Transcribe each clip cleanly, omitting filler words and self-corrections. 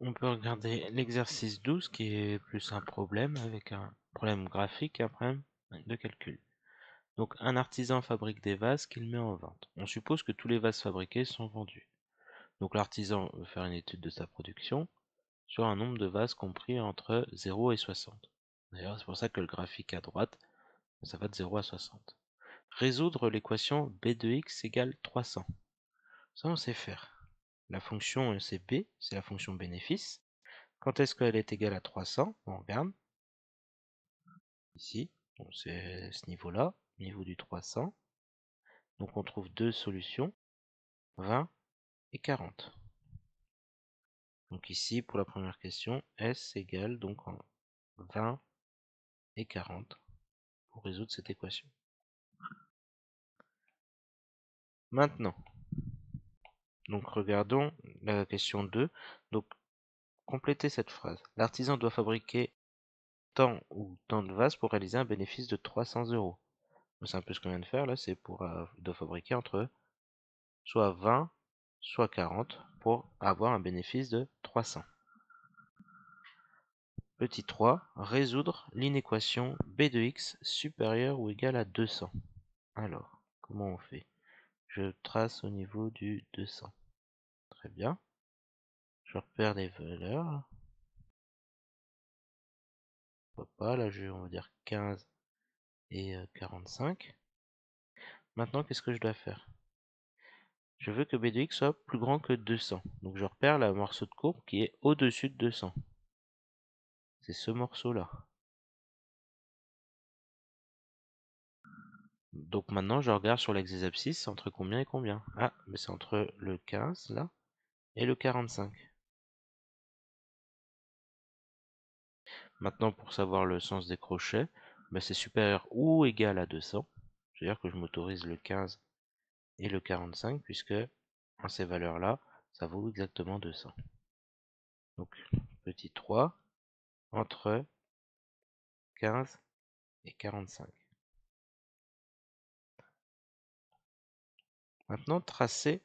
on peut regarder l'exercice 12 qui est plus un problème avec un problème graphique et un problème de calcul. Donc un artisan fabrique des vases qu'il met en vente. On suppose que tous les vases fabriqués sont vendus. Donc l'artisan veut faire une étude de sa production sur un nombre de vases compris entre 0 et 60. D'ailleurs, c'est pour ça que le graphique à droite, ça va de 0 à 60. Résoudre l'équation b de x égale 300. Ça, on sait faire. La fonction c'est b, c'est la fonction bénéfice. Quand est-ce qu'elle est égale à 300? On regarde. Ici, c'est ce niveau-là, niveau du 300. Donc on trouve deux solutions, 20 et 40. Donc ici, pour la première question, S égale donc 20 et 40 pour résoudre cette équation. Maintenant, donc regardons la question 2. Donc, complétez cette phrase. L'artisan doit fabriquer tant ou tant de vases pour réaliser un bénéfice de 300 euros. C'est un peu ce qu'on vient de faire là, c'est pour il doit fabriquer entre soit 20, soit 40 pour avoir un bénéfice de 300. Petit 3, résoudre l'inéquation b de x supérieur ou égal à 200. Alors, comment on fait? Je trace au niveau du 200. Très bien. Je repère les valeurs. Pourquoi pas, là on va dire 15 et 45. Maintenant, qu'est-ce que je dois faire? Je veux que b de x soit plus grand que 200. Donc je repère le morceau de courbe qui est au-dessus de 200. C'est ce morceau-là. Donc maintenant, je regarde sur l'axe abscisse entre combien et combien. Ah, mais c'est entre le 15, là, et le 45. Maintenant, pour savoir le sens des crochets, c'est supérieur ou égal à 200. C'est-à-dire que je m'autorise le 15 et le 45, puisque en ces valeurs-là, ça vaut exactement 200. Donc, petit 3, entre 15 et 45. Maintenant, tracez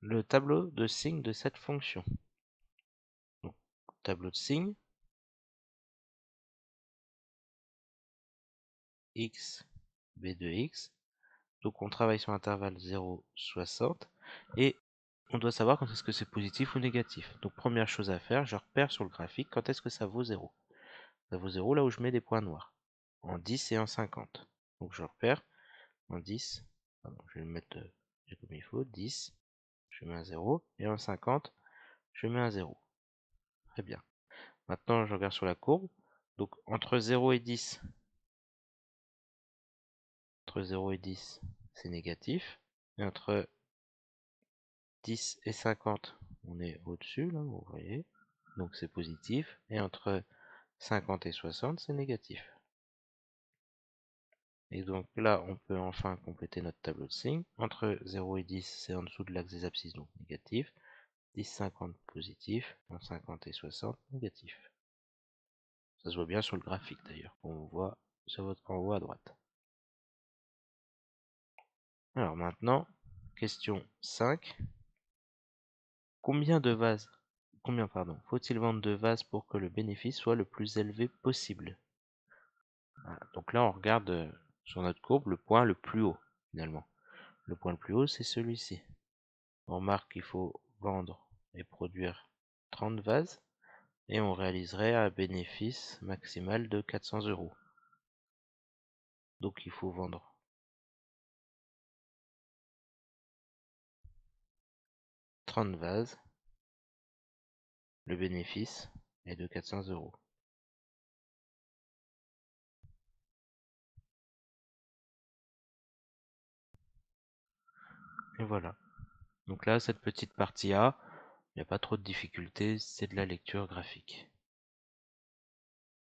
le tableau de signes de cette fonction. Donc, tableau de signes, x, b de x. Donc, on travaille sur l'intervalle 0, 60. Et on doit savoir quand est-ce que c'est positif ou négatif. Donc, première chose à faire, je repère sur le graphique quand est-ce que ça vaut 0. Ça vaut 0 là où je mets des points noirs. En 10 et en 50. Donc, je repère en 10. Pardon, je vais le mettre comme il faut. 10. Je mets un 0. Et en 50, je mets un 0. Très bien. Maintenant, je regarde sur la courbe. Donc, entre 0 et 10, c'est négatif. Et entre 10 et 50, on est au-dessus, là, vous voyez. Donc, c'est positif. Et entre 50 et 60, c'est négatif. Et donc là, on peut enfin compléter notre tableau de signes. Entre 0 et 10, c'est en dessous de l'axe des abscisses, donc négatif. 10, 50, positif. 50 et 60, négatif. Ça se voit bien sur le graphique d'ailleurs, on voit en haut à droite. Alors maintenant, question 5. Combien faut-il vendre de vases pour que le bénéfice soit le plus élevé possible? Voilà, donc là, on regarde sur notre courbe le point le plus haut, finalement. Le point le plus haut, c'est celui-ci. On remarque qu'il faut vendre et produire 30 vases, et on réaliserait un bénéfice maximal de 400 euros. Donc il faut vendre 30 vases. Le bénéfice est de 400 euros. Et voilà. Donc là, cette petite partie A, il n'y a pas trop de difficultés, c'est de la lecture graphique.